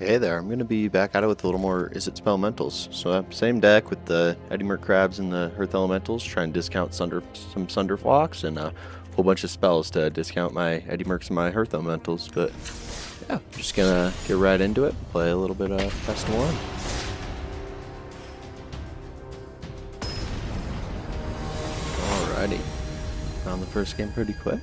Hey there, I'm going to be back at it with a little more Izzet spellementals. So same deck with the Eddy Merc Crabs and the Earth Elementals, try and discount some Sunder Flocks and a whole bunch of spells to discount my Eddy Mercs and my Earth Elementals. But yeah, I'm just going to get right into it, play a little bit of Best of 1. Alrighty, found the first game pretty quick.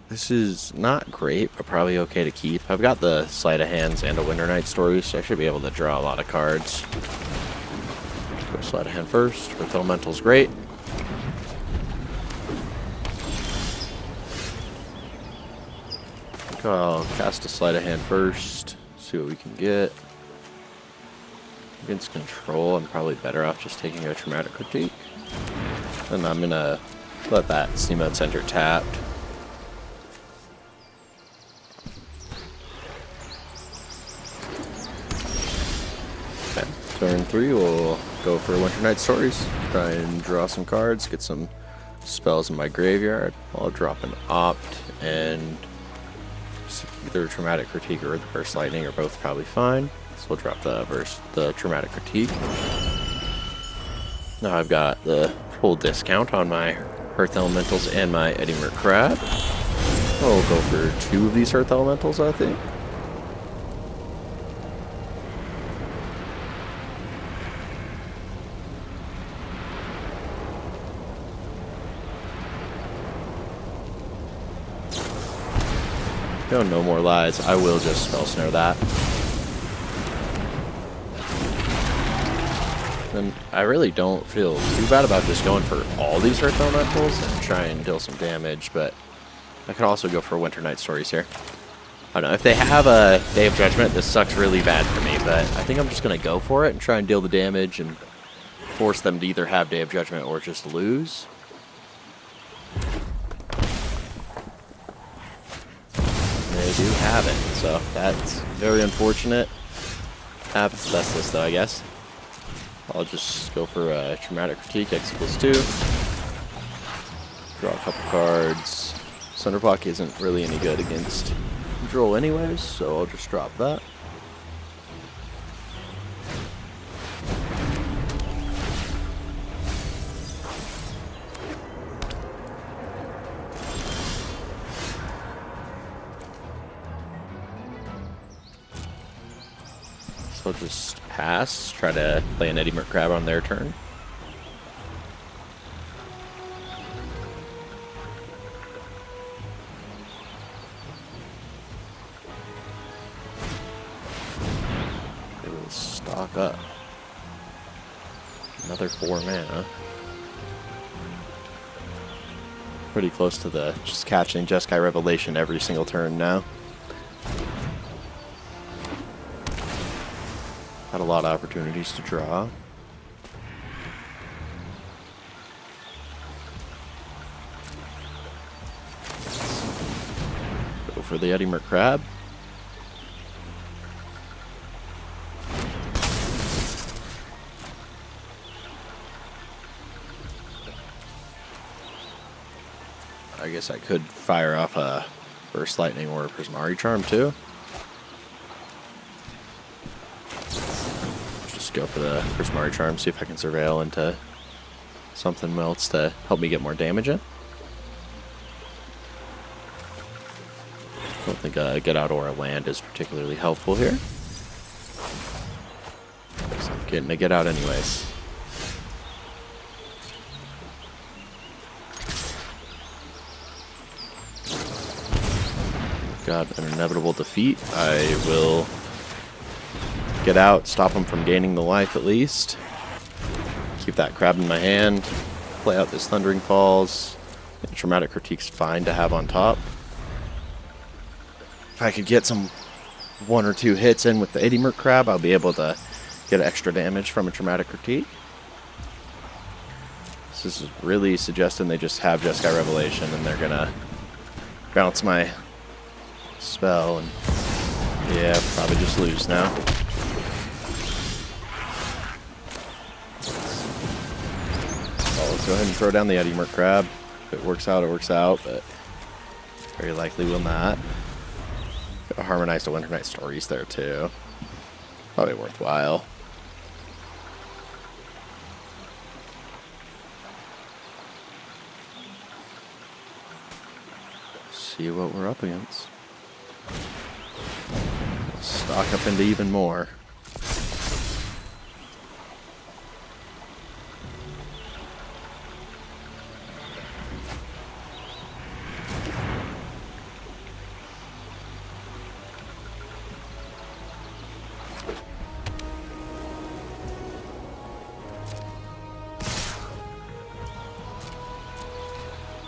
This is not great, but probably okay to keep. I've got the Sleight of Hands and a Winter Night Story, so I should be able to draw a lot of cards. Go Sleight of Hand first. Earth Elemental's great. I think I'll cast a Sleight of Hand first, see what we can get. Against control, I'm probably better off just taking a Traumatic Critique. And I'm gonna let that Steam Center tapped. Turn 3, we'll go for Winter Night Stories. Try and draw some cards, get some spells in my graveyard. I'll drop an Opt, and either Traumatic Critique or the Burst Lightning are both probably fine. So we'll drop the Traumatic Critique. Now I've got the full discount on my Earth Elementals and my Eddy Merc Crab. I'll go for 2 of these Earth Elementals, I think. No more lies. I will just Spell Snare that. And I really don't feel too bad about just going for all these Earth Elementals and try and deal some damage, but I could also go for Winter Night Stories here. I don't know. If they have a Day of Judgment, this sucks really bad for me, but I think I'm just going to go for it and try and deal the damage and force them to either have Day of Judgment or just lose. They do have it, so that's very unfortunate. Happens to this though, I guess. I'll just go for a Traumatic Critique, X=2. Draw a couple cards. Sunderblock isn't really any good against control anyways, so I'll just drop that. So I'll just pass, try to play an Eddy Merc Crab on their turn. They will stock up. Another 4 mana. Pretty close to the just catching Jeskai Revelation every single turn now. Had a lot of opportunities to draw. Go for the Eddy Merc Crab. I guess I could fire off a Burst Lightning or a Prismari Charm too. Go for the Prismari Charm, see if I can surveil into something else to help me get more damage in. I don't think a Get Out or a land is particularly helpful here. So I'm getting a Get Out anyways. Got an inevitable defeat. I will Get out, stop him from gaining the life at least. Keep that crab in my hand. Play out this Thundering Falls. Traumatic Critique's fine to have on top. If I could get some 1 or 2 hits in with the Eddy Merc Crab, I'll be able to get extra damage from a Traumatic Critique. This is really suggesting they just have Jeskai Revelation and they're gonna bounce my spell and yeah, probably just lose now. Let's go ahead and throw down the Eddy Merc Crab. If it works out, it works out, but very likely will not. Got harmonized to Winter Night Stories there too. Probably worthwhile. See what we're up against. We'll stock up into even more.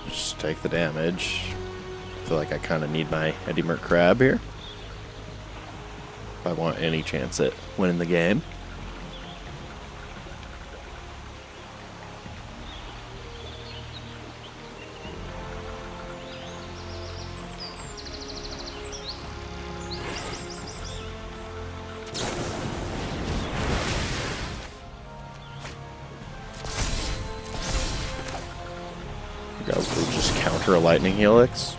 Just take the damage. I feel like I kind of need my Eddie Merc Crab here if I want any chance at winning the game. We'll just counter a Lightning Helix.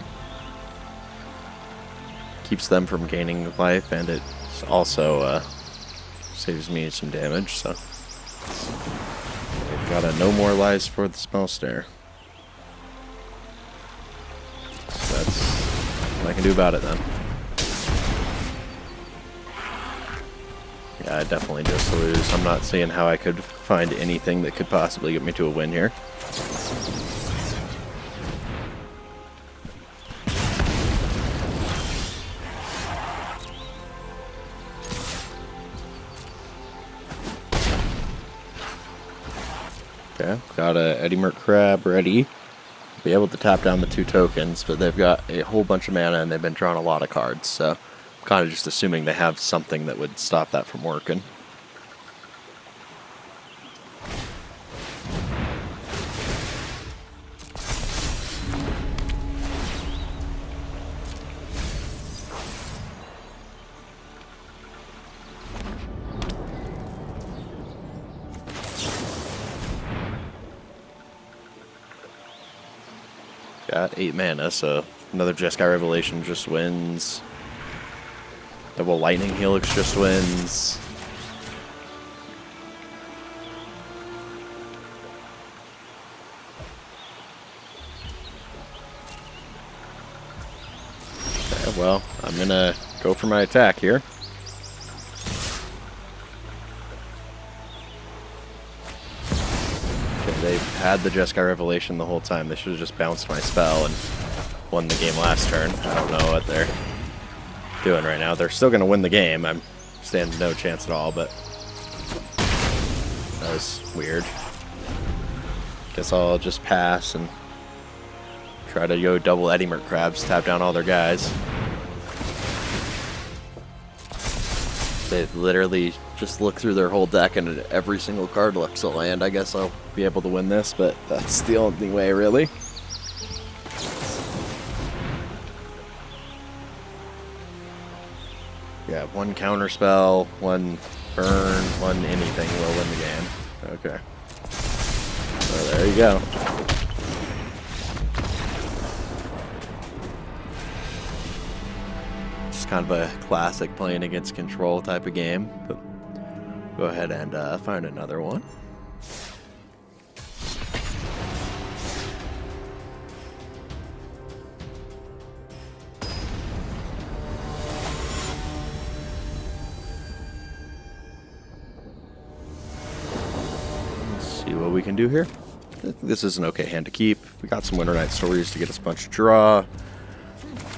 Keeps them from gaining life, and it also saves me some damage, so they've got a no more lives for the spell snare. So that's what I can do about it then. Yeah, I definitely just lose. I'm not seeing how I could find anything that could possibly get me to a win here. Okay, got a Eddie Merc Crab ready. Be able to tap down the 2 tokens, but they've got a whole bunch of mana and they've been drawing a lot of cards, so I'm kind of just assuming they have something that would stop that from working. Got 8 mana, so another Jeskai Revelation just wins. Double Lightning Helix just wins. Okay, well, I'm gonna go for my attack here. They've had the Jeskai Revelation the whole time. They should have just bounced my spell and won the game last turn. I don't know what they're doing right now. They're still going to win the game. I'm standing no chance at all, but that was weird. Guess I'll just pass and try to go double Eddie Merc Crabs, tap down all their guys. They literally just look through their whole deck and every single card looks a land. I guess I'll be able to win this, but that's the only way, really. Yeah, 1 counter spell, 1 burn, 1 anything will win the game. Okay. So there you go. Kind of a classic playing against control type of game, but go ahead and find another one. Let's see what we can do here. This is an okay hand to keep. We got some Winter Night Stories to get us a bunch of draw.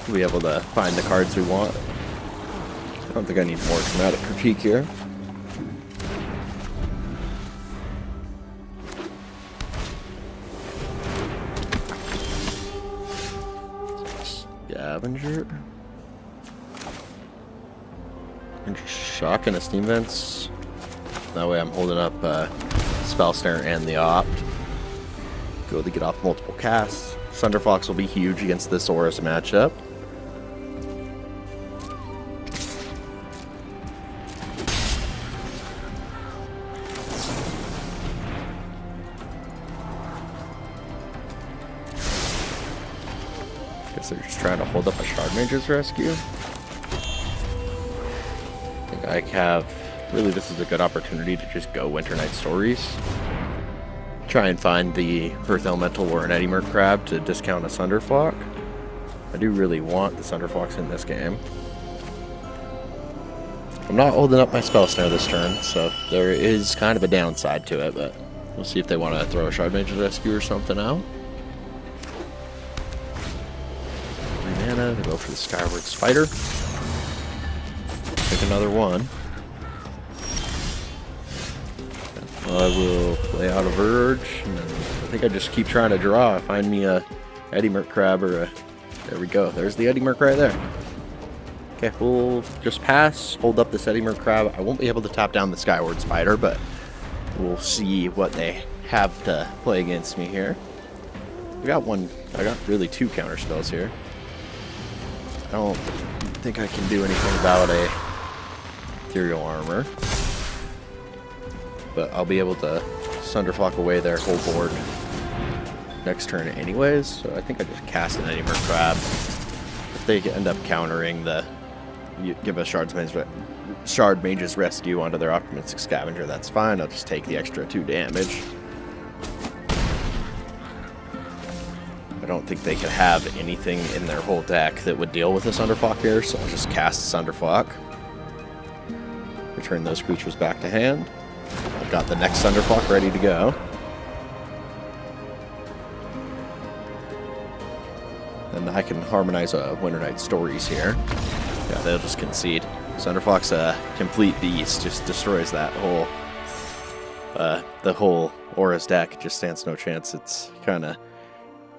We'll be able to find the cards we want. I don't think I need more dramatic critique here. Scavenger. And Shock and Esteem Vents. That way I'm holding up Spell Snare and the Opt. Go to get off multiple casts. Thunderfox will be huge against this Aura's matchup. Guess they're just trying to hold up a Shard Mage's rescue. I think I have... Really, this is a good opportunity to just go Winter Night Stories. Try and find the Earth Elemental or an Eddymerc Crab to discount a Sunderflock. I do really want the Sunderflocks in this game. I'm not holding up my Spell Snare this turn, so there is kind of a downside to it, but we'll see if they want to throw a Shard Mage's Rescue or something out. 3 mana, they go for the Skyward Spider. Pick another one. I will play out a Verge, and then I think I just keep trying to draw. Find me a Eddymerc Crab or a... There we go. There's the Eddymerc right there. Okay, we'll just pass, hold up this Eddymerc Crab. I won't be able to tap down the Skyward Spider, but we'll see what they have to play against me here. I got really 2 counter spells here. I don't think I can do anything about a Ethereal Armor. But I'll be able to Sunderflock away their whole board next turn anyways, so I think I just cast an Eddymerc Crab. If they end up countering give a Shard Mage's Rescue onto their Optimistic Scavenger, that's fine. I'll just take the extra 2 damage. I don't think they could have anything in their whole deck that would deal with a Sunderflock here, so I'll just cast Sunderflock. Return those creatures back to hand. I've got the next Sunderflock ready to go. And I can harmonize Winter Night Stories here. Yeah, they'll just concede. Sunderflock's a complete beast, just destroys that whole... the whole Aura's deck just stands no chance. It's kind of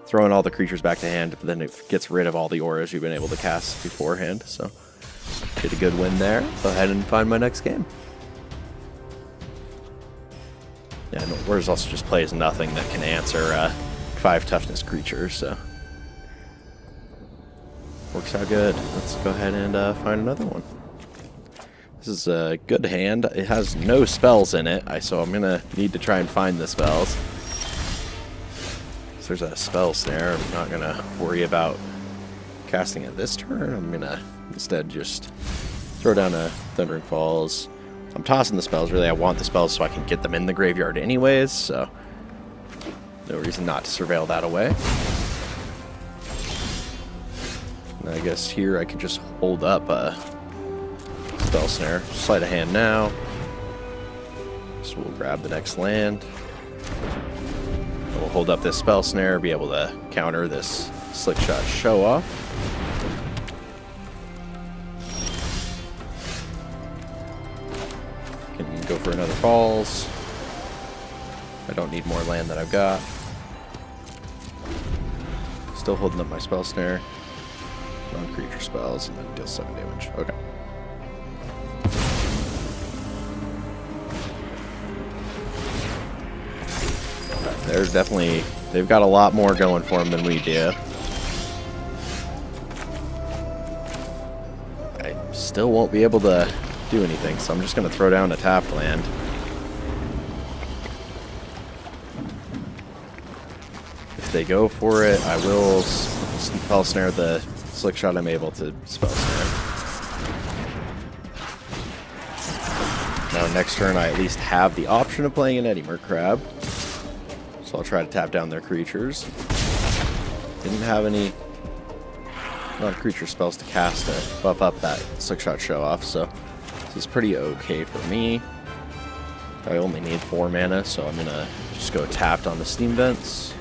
throwing all the creatures back to hand, but then it gets rid of all the Auras you've been able to cast beforehand, so... Get a good win there. Go ahead and find my next game. Yeah, no, Auras also just plays nothing that can answer 5 toughness creatures, so... Works out good. Let's go ahead and find another one. This is a good hand. It has no spells in it, so I'm going to need to try and find the spells. So there's a Spell Snare. I'm not going to worry about casting it this turn. I'm going to instead just throw down a Thundering Falls. I'm tossing the spells. Really, I want the spells so I can get them in the graveyard anyways, so no reason not to surveil that away. And I guess here I could just hold up a Spell Snare. Sleight of hand now. So we'll grab the next land. We'll hold up this Spell Snare, be able to counter this Slickshot Show Off. Can go for another Falls. I don't need more land than I've got. Still holding up my Spell Snare. Non-creature spells, and then deal 7 damage. Okay. There's definitely... They've got a lot more going for them than we do. I still won't be able to do anything, so I'm just going to throw down a tapped land. If they go for it, I will Spell Snare the Slickshot I'm able to Spell Snare. Now next turn I at least have the option of playing an Eddymerc Crab. So I'll try to tap down their creatures. Didn't have any non-creature spells to cast to buff up that Slickshot Show Off, so this is pretty okay for me. I only need 4 mana, so I'm gonna just go tapped on the Steam Vents.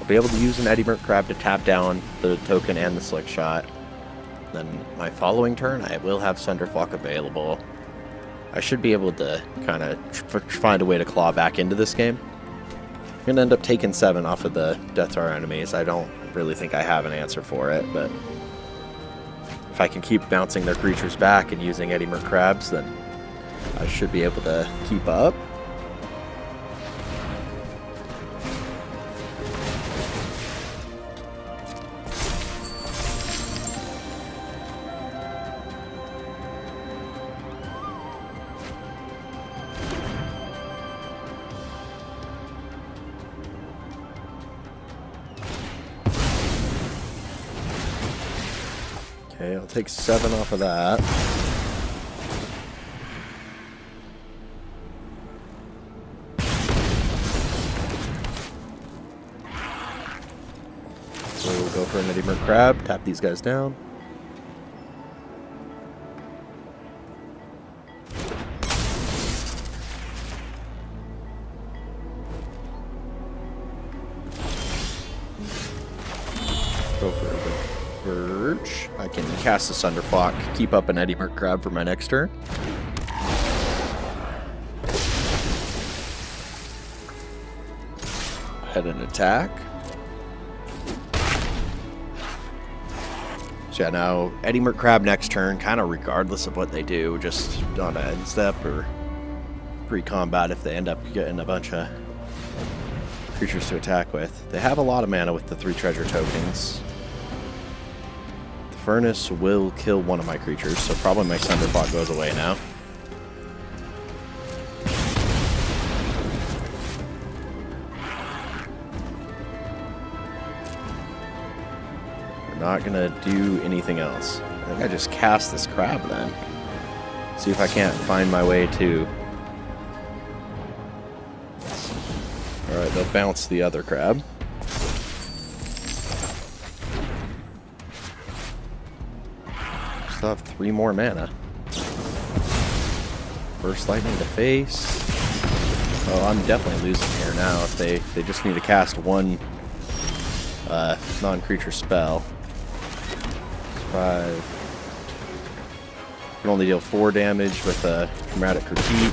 I'll be able to use an Eddymerc Crab to tap down the token and the Slickshot. Then my following turn, I will have Sunderflock available. I should be able to kind of find a way to claw back into this game. I'm going to end up taking 7 off of the Death to our enemies. I don't really think I have an answer for it, but if I can keep bouncing their creatures back and using Eddymerc Crabs, then I should be able to keep up. Okay, I'll take 7 off of that. So we'll go for an Eddie Merc Crab, tap these guys down. Go for a Verge. I can cast a Sunderflock, keep up an Eddie Merc Crab for my next turn. Head and attack. So yeah, now Eddie Merc Crab next turn, kind of regardless of what they do, just on an end step or pre-combat if they end up getting a bunch of creatures to attack with. They have a lot of mana with the 3 treasure tokens. The Furnace will kill one of my creatures, so probably my Thunderfog goes away now. We're not gonna do anything else. I think I just cast this crab then. See if I can't find my way to... Alright, they'll bounce the other crab. Still have 3 more mana. Burst Lightning to face. Oh, I'm definitely losing here now if they just need to cast 1 non-creature spell. 5. Can only deal 4 damage with a Dramatic Critique.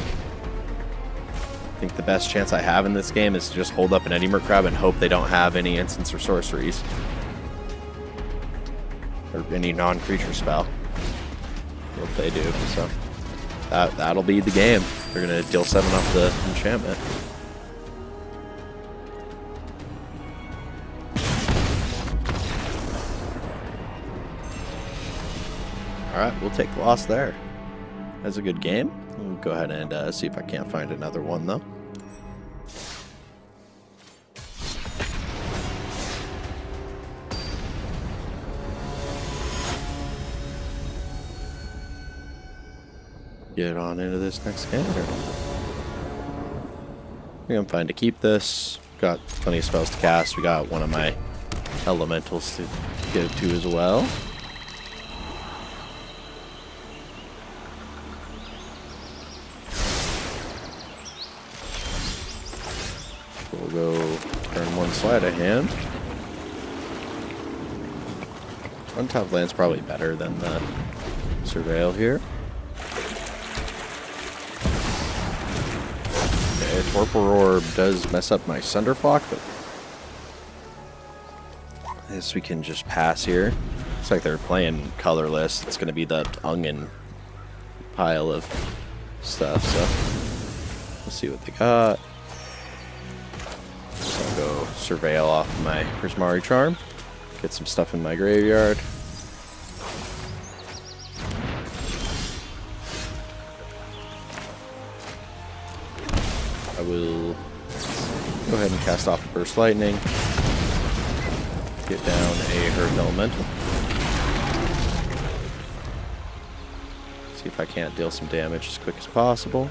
I think the best chance I have in this game is to just hold up an Eddie Merc Crab and hope they don't have any instants or sorceries. Or any non-creature spell. If they do, so that'll be the game. They're gonna deal 7 off the enchantment. Alright, we'll take the loss there. That's a good game. We'll go ahead and see if I can't find another one, though. Get on into this next game here. I think I'm fine to keep this. Got plenty of spells to cast. We got one of my elementals to get to as well. We'll go turn 1 sleight of hand. Untap land's probably better than the Surveil here. Okay, Torpor Orb does mess up my Sunderflock, but I guess we can just pass here. Looks like they're playing colorless. It's going to be the Ungin pile of stuff, so we'll see what they got. I'll go Surveil off my Prismari Charm. Get some stuff in my graveyard. I will go ahead and cast off Burst Lightning. Get down a Herd Elemental. See if I can't deal some damage as quick as possible.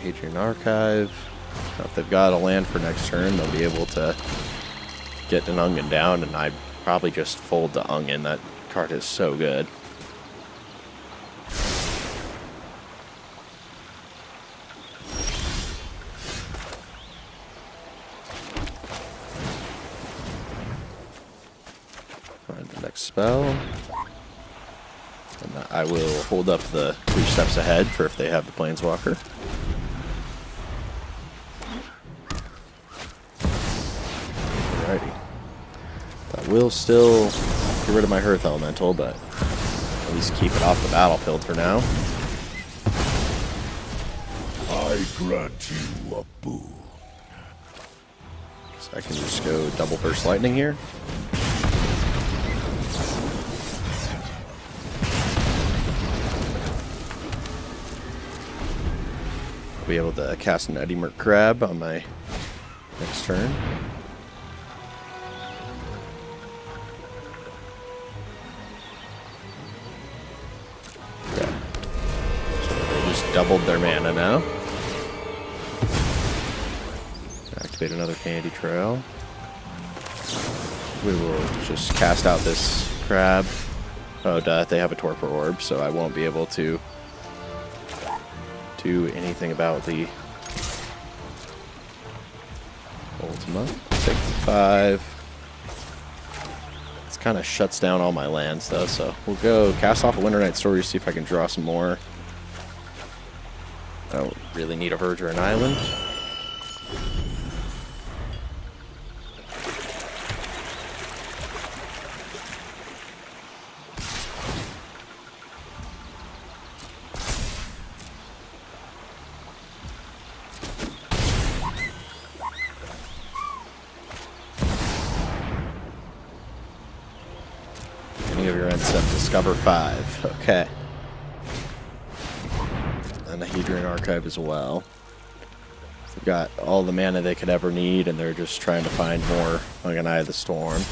Hadrian Archive. Now if they've got a land for next turn, they'll be able to get an Ungin down, and I'd probably just fold the Ungin. That card is so good. Find the next spell. And I will hold up the 3 steps ahead for if they have the Planeswalker. Alrighty. That will still get rid of my Hearth Elemental, but at least keep it off the battlefield for now. I grant you a boon. So I can just go double Burst Lightning here. Be able to cast an Eddy Merc Crab on my next turn. Okay. So they just doubled their mana now. Activate another Candy Trail. We will just cast out this crab. Oh, duh, they have a Torpor Orb, so I won't be able to do anything about the Ultima. Take 5. This kind of shuts down all my lands, though, so we'll go cast off a Winter Night Story, see if I can draw some more. I don't really need a Verge or an island. Any of your ends set Discover 5. Okay. And the Hadrian Archive as well. They've got all the mana they could ever need, and they're just trying to find more like an Eye of the Storm.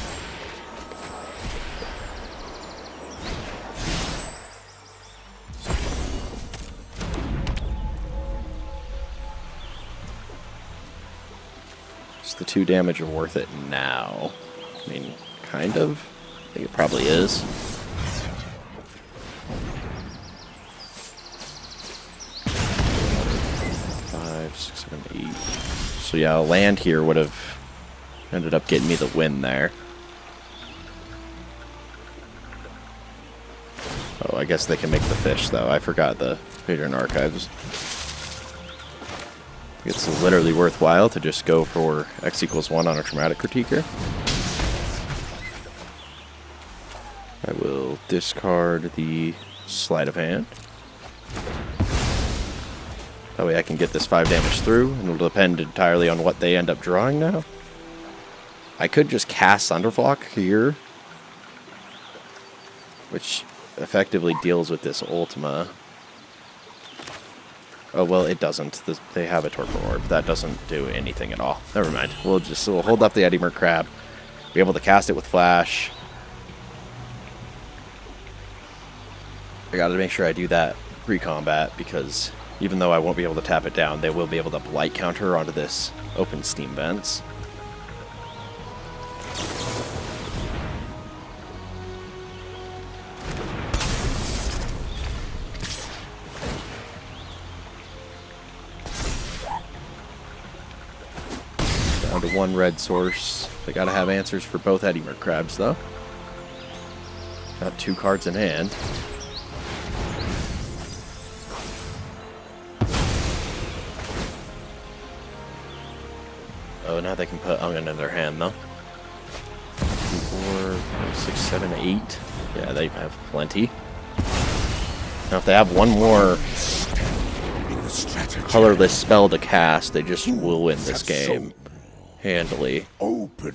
Is the 2 damage worth it now? I mean, kind of. I think it probably is. Five, 6, 7, 8. So yeah, a land here would have ended up getting me the win there. Oh, I guess they can make the fish though. I forgot the Hadrian Archives. It's literally worthwhile to just go for X = 1 on a Traumatic Critiquer. I will discard the Sleight of Hand. That way I can get this 5 damage through, and it'll depend entirely on what they end up drawing now. I could just cast Thunderflock here, which effectively deals with this Ultima. Oh, well, it doesn't. They have a Torpor Orb. That doesn't do anything at all. Never mind. We'll hold up the Eddy Merc Crab, be able to cast it with Flash. I gotta make sure I do that pre-combat, because even though I won't be able to tap it down, they will be able to Blight counter onto this open Steam Vents. Down to 1 red source. They gotta have answers for both Eddy Merc Crabs, though. Got 2 cards in hand. Oh, now they can put Ungin in their hand, though. 2, 4, 5, 6, 7, 8. Yeah, they have plenty. Now, if they have one more colorless spell to cast, they just will win this game handily.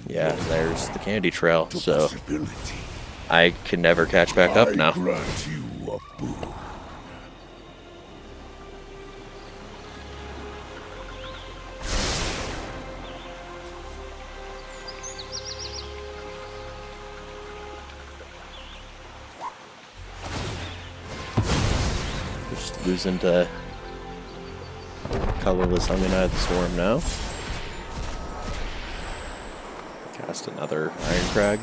Yeah, there's the Candy Trail, so I can never catch back up now. Just losing to colorless Ungin Eye of the Storm now. Cast another Iron Crag.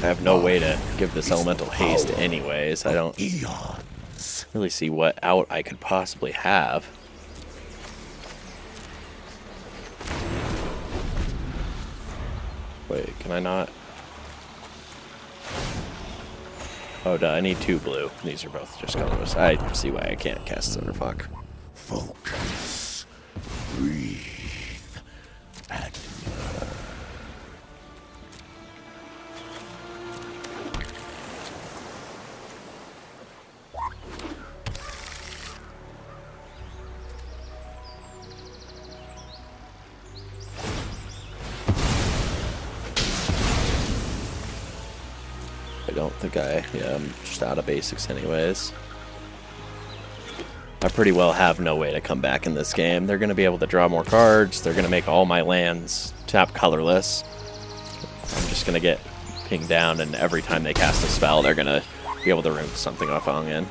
I have no way to give this elemental haste anyways. I don't really see what out I could possibly have. Wait, can I not? Oh, duh, I need 2 blue. These are both just colorless. I see why I can't cast Thunderfuck. Focus. Breathe. And don't think I'm just out of basics anyways. I pretty well have no way to come back in this game. They're going to be able to draw more cards. They're going to make all my lands tap colorless. I'm just going to get pinged down, and every time they cast a spell, they're going to be able to root something off Ongin.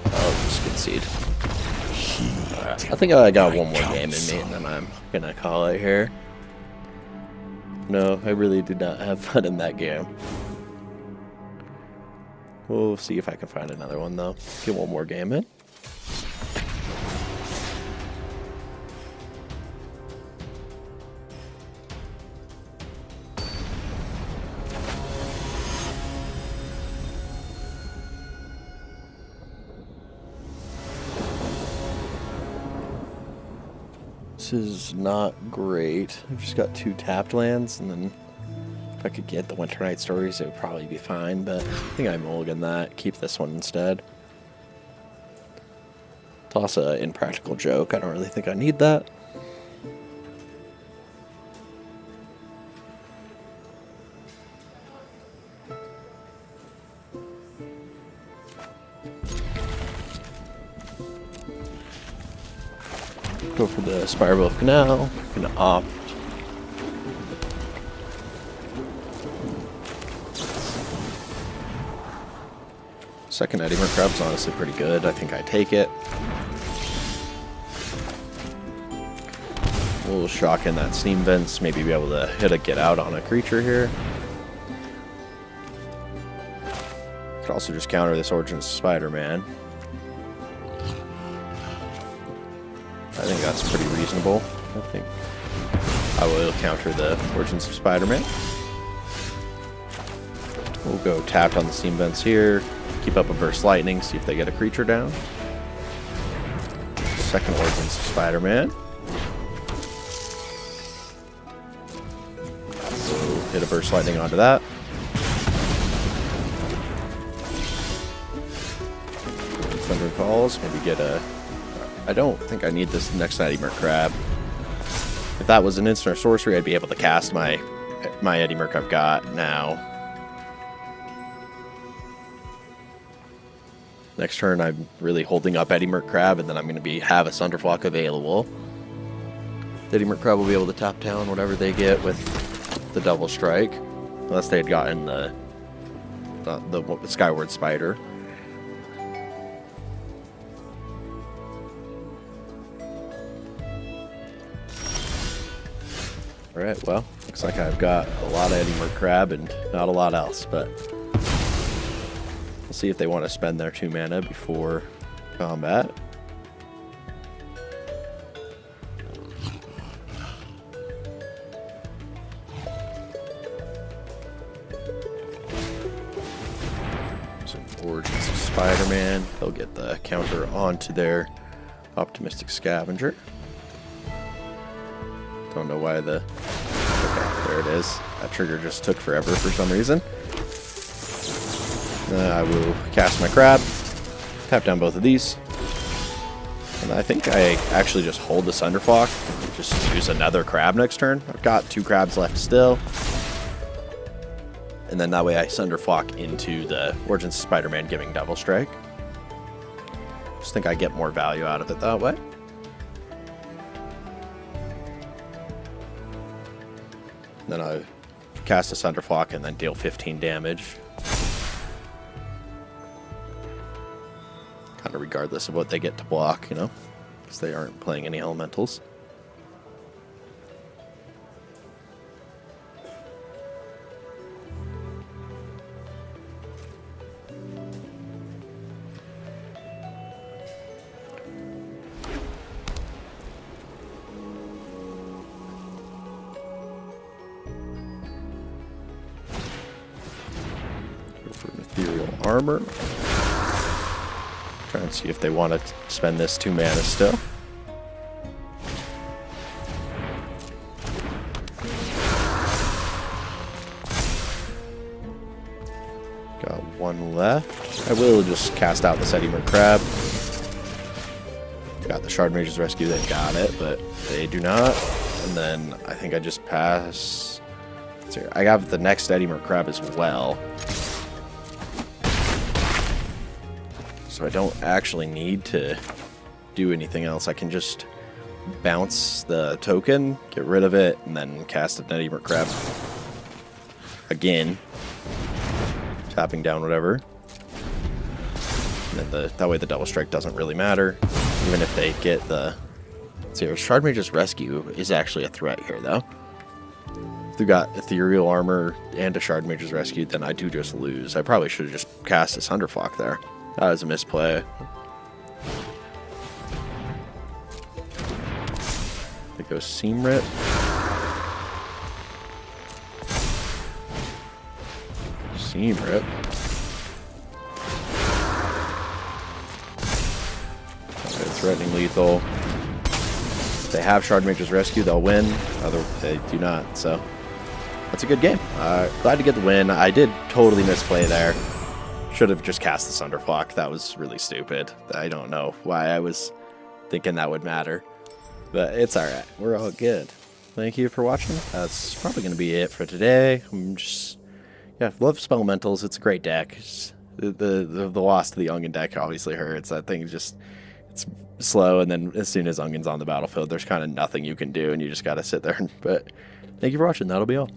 Oh, just concede. Alright, I think I got one more game in me, and then I'm going to call it here. No, I really did not have fun in that game. We'll see if I can find another one, though. Get one more game in. This is not great. I've just got 2 tapped lands, and then if I could get the Winter Night Stories, it would probably be fine, but I think I mulligan that. Keep this one instead. Toss a Impractical Joke. I don't really think I need that. Go for the Spiral of Canal. Gonna opt. Second Edimer Crab's honestly pretty good. I think I take it. We'll shock in that Steam Vents, maybe be able to hit a get out on a creature here. Could also just counter this Origins Spider-Man. I think that's pretty reasonable. I think I will counter the Origins of Spider-Man. We'll go tapped on the Steam Vents here. Keep up a Burst Lightning, see if they get a creature down. Second Origins of Spider-Man. We'll hit a Burst Lightning onto that. Thunder Falls, maybe get a... I don't think I need this next Edimer Crab. If that was an instant or sorcery, I'd be able to cast my Edimer I've got now. Next turn, I'm really holding up Edimer Crab, and then I'm going to have a Sunderflock available. The Edimer Crab will be able to tap down whatever they get with the Double Strike, unless they had gotten the Skyward Spider. Alright, well, looks like I've got a lot of Edimer Crab and not a lot else, but we'll see if they want to spend their 2 mana before combat. Some Origins of Spider-Man. They'll get the counter onto their Optimistic Scavenger. Don't know why the... Okay, there it is. That trigger just took forever for some reason. I will cast my Crab, tap down both of these, and I think I actually just hold the Sunderflock, just use another Crab next turn. I've got 2 Crabs left still, and then that way I Sunderflock into the Origins of Spider-Man giving Double Strike. Just think I get more value out of it that way. Then I cast a Sunderflock and then deal 15 damage. Kind of regardless of what they get to block, you know, because they aren't playing any elementals. Ethereal Armor. Try and see if they want to spend this 2 mana still. Got 1 left. I will just cast out the Edimer Crab. Got the Shard Mage's Rescue, they got it, but they do not. And then I think I just pass So I have the next Edimer Crab as well. So I don't actually need to do anything else. I can just bounce the token, get rid of it, and then cast a Edimer Crab. Again. Tapping down whatever. And then that way the Double Strike doesn't really matter. Even if they get the... See, Shard Mage's Rescue is actually a threat here, though. If they got Ethereal Armor and a Shard Mage's Rescue, then I do just lose. I probably should have just cast a Sunderflock there. That was a misplay. It goes Seam Rip. Seam Rip. Okay, threatening lethal. If they have Shard Mage's Rescue, they'll win. Otherwise, they do not. So that's a good game. Glad to get the win. I did totally misplay there. Should have just cast the Sunderflock. That was really stupid. I don't know why I was thinking that would matter. But it's alright. We're all good. Thank you for watching. That's probably going to be it for today. Yeah, love Spellementals. It's a great deck. The loss to the Ungin deck obviously hurts. That thing just... It's slow, and then as soon as Ungin's on the battlefield, there's kind of nothing you can do, and you just got to sit there. But thank you for watching. That'll be all.